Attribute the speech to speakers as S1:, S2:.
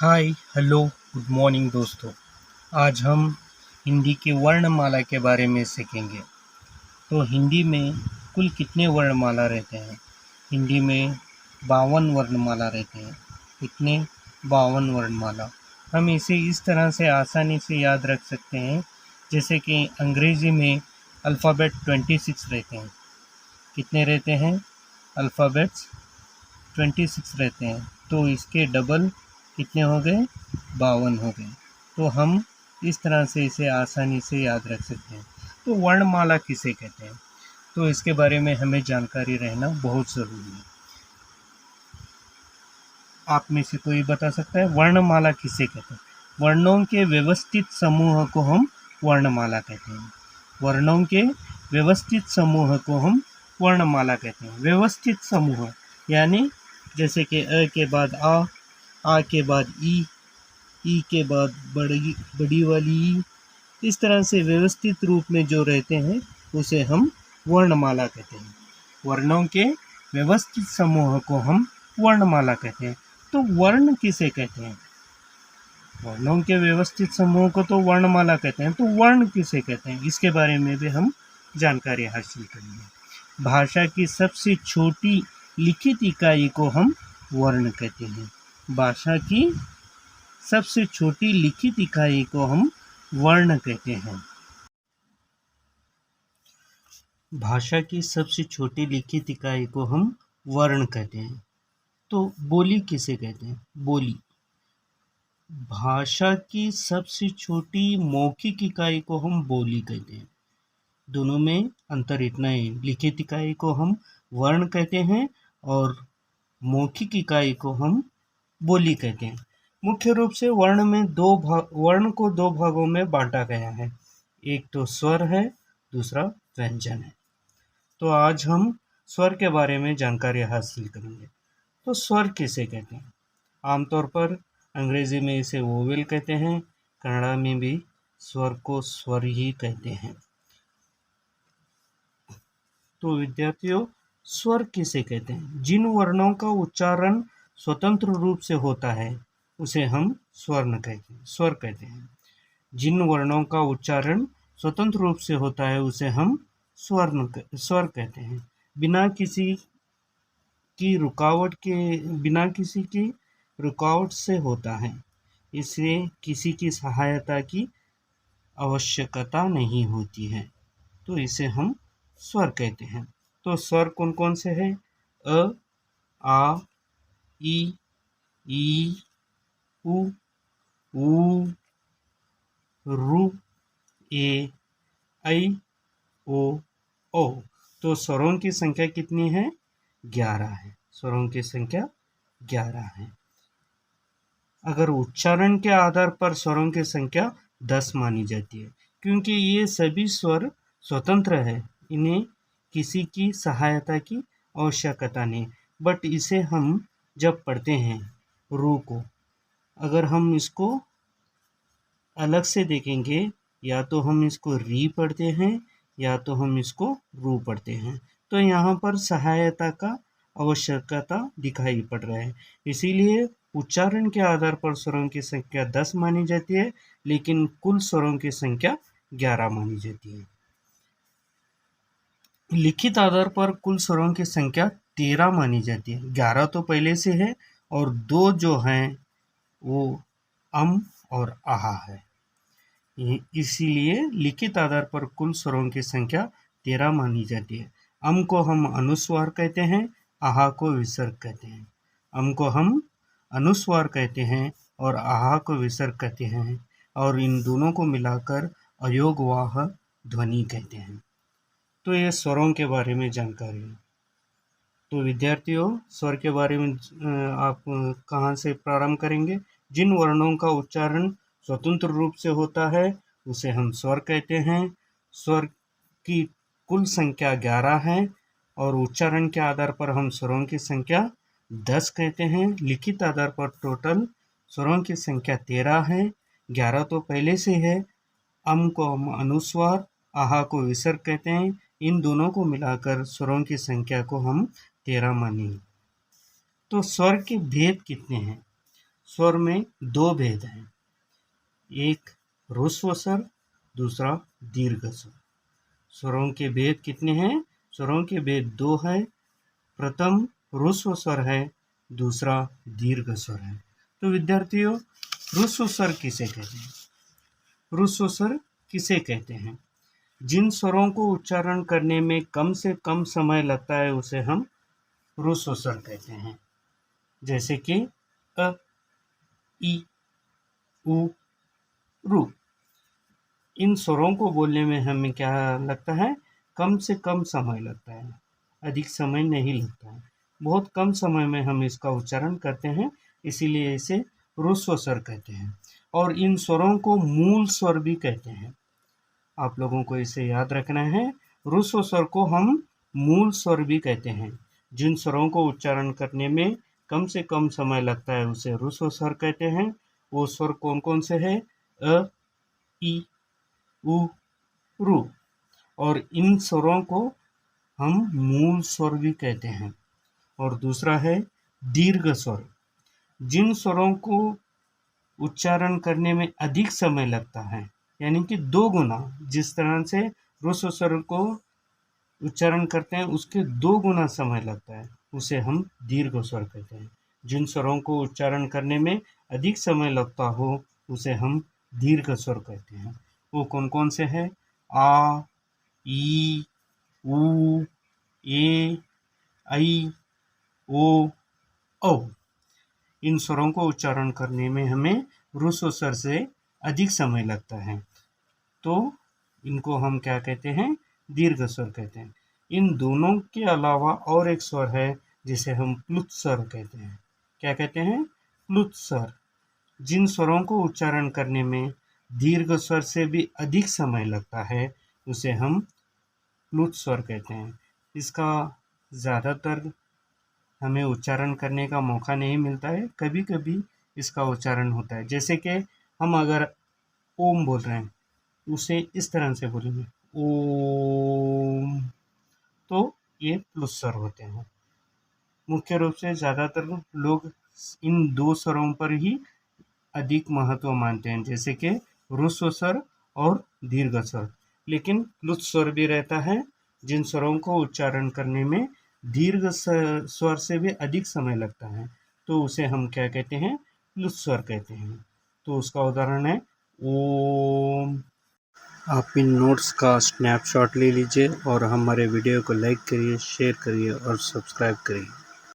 S1: Hi hello good morning दोस्तों। आज हम हिंदी के वर्णमाला के बारे में सीखेंगे। तो हिंदी में कुल कितने वर्णमाला रहते हैं? हिंदी में 52 वर्णमाला रहते हैं। कितने? 52 वर्णमाला। हम इसे इस तरह से आसानी से याद रख सकते हैं जैसे कि अंग्रेज़ी में अल्फ़ाबेट 26 रहते हैं। कितने रहते हैं? अल्फ़ाबेट्स 26 रहते हैं, तो इसके डबल कितने हो गए? 52 हो गए। तो हम इस तरह से इसे आसानी से याद रख सकते हैं। तो वर्णमाला किसे कहते हैं? तो इसके बारे में हमें जानकारी रहना बहुत ज़रूरी है। आप में से कोई बता सकता है वर्णमाला किसे कहते हैं? वर्णों के व्यवस्थित समूह को हम वर्णमाला कहते हैं। वर्णों के व्यवस्थित समूह को हम वर्णमाला कहते हैं। व्यवस्थित समूह यानी जैसे कि अ के बाद आ के बाद ई के बाद बड़ी वाली ई, इस तरह से व्यवस्थित रूप में जो रहते हैं उसे हम वर्णमाला कहते हैं। वर्णों के व्यवस्थित समूह को हम वर्णमाला कहते हैं। तो वर्ण किसे कहते हैं? वर्णों के व्यवस्थित समूह को तो वर्णमाला कहते हैं, तो वर्ण किसे कहते हैं इसके बारे में भी हम जानकारी हासिल करेंगे। भाषा की सबसे छोटी लिखित इकाई को हम वर्ण कहते हैं। भाषा की सबसे छोटी लिखित इकाई को हम वर्ण कहते हैं। भाषा की सबसे छोटी लिखित इकाई को हम वर्ण कहते हैं। तो बोली किसे कहते हैं? बोली भाषा की सबसे छोटी मौखिक इकाई को हम बोली कहते हैं। दोनों में अंतर इतना है, लिखित इकाई को हम वर्ण कहते हैं और मौखिक इकाई को हम बोली कहते हैं। मुख्य रूप से वर्ण को दो भागों में बांटा गया है। एक तो स्वर है, दूसरा व्यंजन है। तो आज हम स्वर के बारे में जानकारी हासिल करेंगे। तो स्वर किसे कहते हैं? आमतौर पर अंग्रेजी में इसे वोवेल कहते हैं, कन्नड़ा में भी स्वर को स्वर ही कहते हैं। तो विद्यार्थियों, स्वर किसे कहते हैं? जिन वर्णों का उच्चारण स्वतंत्र रूप से होता है उसे हम स्वर कहते हैं। जिन वर्णों का उच्चारण स्वतंत्र रूप से होता है उसे हम स्वर कहते हैं। बिना किसी की रुकावट से होता है, इसलिए किसी की सहायता की आवश्यकता नहीं होती है, तो इसे हम स्वर कहते हैं। तो स्वर कौन कौन से हैं? अ, आ, ई, उ, ऊ, रू, ए, ऐ, ओ। तो स्वरों की संख्या कितनी है? 11 है। स्वरों की संख्या 11 है। अगर उच्चारण के आधार पर स्वरों की संख्या 10 मानी जाती है, क्योंकि ये सभी स्वर स्वतंत्र है, इन्हें किसी की सहायता की आवश्यकता नहीं। बट इसे हम जब पढ़ते हैं रू को, अगर हम इसको अलग से देखेंगे, या तो हम इसको री पढ़ते हैं या तो हम इसको रू पढ़ते हैं, तो यहाँ पर सहायता का आवश्यकता दिखाई पड़ रहा है। इसीलिए उच्चारण के आधार पर स्वरों की संख्या 10 मानी जाती है, लेकिन कुल स्वरों की संख्या 11 मानी जाती है। लिखित आधार पर कुल स्वरों की संख्या 13 मानी जाती है। 11 तो पहले से है और 2 जो हैं वो अम और आहा है। इसीलिए लिखित आधार पर कुल स्वरों की संख्या 13 मानी जाती है। अम को हम अनुस्वार कहते हैं, आहा को विसर्ग कहते हैं। अम को हम अनुस्वार कहते हैं और आहा को विसर्ग कहते हैं, और इन दोनों को मिलाकर अयोगवाह ध्वनि कहते हैं। तो ये स्वरों के बारे में जानकारी है। तो विद्यार्थियों, स्वर के बारे में आप कहाँ से प्रारंभ करेंगे? जिन वर्णों का उच्चारण स्वतंत्र रूप से होता है उसे हम स्वर कहते हैं। स्वर की कुल संख्या 11 है और उच्चारण के आधार पर हम स्वरों की संख्या 10 कहते हैं। लिखित आधार पर टोटल स्वरों की संख्या 13 है। 11 तो पहले से है। अम को हम अनुस्वार, आहा को विसर्ग कहते हैं। इन दोनों को मिलाकर स्वरों की संख्या को हम 13 मानेंगे। तो स्वर के भेद कितने हैं? स्वर में दो भेद हैं, एक ह्रस्व स्वर, दूसरा दीर्घ स्वर। स्वरों के भेद कितने हैं? स्वरों के भेद दो हैं। प्रथम ह्रस्व स्वर है, दूसरा दीर्घ स्वर है। तो विद्यार्थियों, ह्रस्व स्वर किसे कहते हैं? ह्रस्व स्वर किसे कहते हैं? जिन स्वरों को उच्चारण करने में कम से कम समय लगता है उसे हम ह्रस्व स्वर कहते हैं। जैसे कि अ, ई, उ, रू। इन स्वरों को बोलने में हमें क्या लगता है? कम से कम समय लगता है, अधिक समय नहीं लगता है। बहुत कम समय में हम इसका उच्चारण करते हैं, इसीलिए इसे ह्रस्व स्वर कहते हैं। और इन स्वरों को मूल स्वर भी कहते हैं। आप लोगों को इसे याद रखना है। ह्रस्व स्वर को हम मूल स्वर भी कहते हैं। जिन स्वरों को उच्चारण करने में कम से कम समय लगता है उसे ह्रस्व स्वर कहते हैं। वो स्वर कौन कौन से हैं? अ, ई, उ, रू। और इन स्वरों को हम मूल स्वर भी कहते हैं। और दूसरा है दीर्घ स्वर। जिन स्वरों को उच्चारण करने में अधिक समय लगता है, यानी कि 2 गुना, जिस तरह से ह्रस्व स्वर को उच्चारण करते हैं उसके 2 गुना समय लगता है, उसे हम दीर्घ स्वर कहते हैं। जिन स्वरों को उच्चारण करने में अधिक समय लगता हो उसे हम दीर्घ स्वर कहते हैं। वो कौन कौन से हैं? आ, ई, उ, ए, ऐ, ओ, औ। इन स्वरों को उच्चारण करने में हमें ह्रस्व स्वर से अधिक समय लगता है, तो इनको हम क्या कहते हैं? दीर्घ स्वर कहते हैं। इन दोनों के अलावा और एक स्वर है जिसे हम प्लुत स्वर कहते हैं। क्या कहते हैं? प्लुत स्वर। जिन स्वरों को उच्चारण करने में दीर्घ स्वर से भी अधिक समय लगता है उसे हम प्लुत स्वर कहते हैं। इसका ज़्यादातर हमें उच्चारण करने का मौका नहीं मिलता है, कभी कभी इसका उच्चारण होता है। जैसे कि हम अगर ओम बोल रहे हैं, उसे इस तरह से बोलेंगे, ओम, तो ये प्लुत स्वर होते हैं। मुख्य रूप से ज़्यादातर लोग इन 2 स्वरों पर ही अधिक महत्व मानते हैं, जैसे कि ह्रस्व स्वर और दीर्घ स्वर। लेकिन प्लुत स्वर भी रहता है, जिन स्वरों को उच्चारण करने में दीर्घ स्वर से भी अधिक समय लगता है, तो उसे हम क्या कहते हैं? प्लुत स्वर कहते हैं। तो उसका उदाहरण है ओम। आप इन नोट्स का स्नैपशॉट ले लीजिए और हमारे वीडियो को लाइक करिए, शेयर करिए और सब्सक्राइब करिए।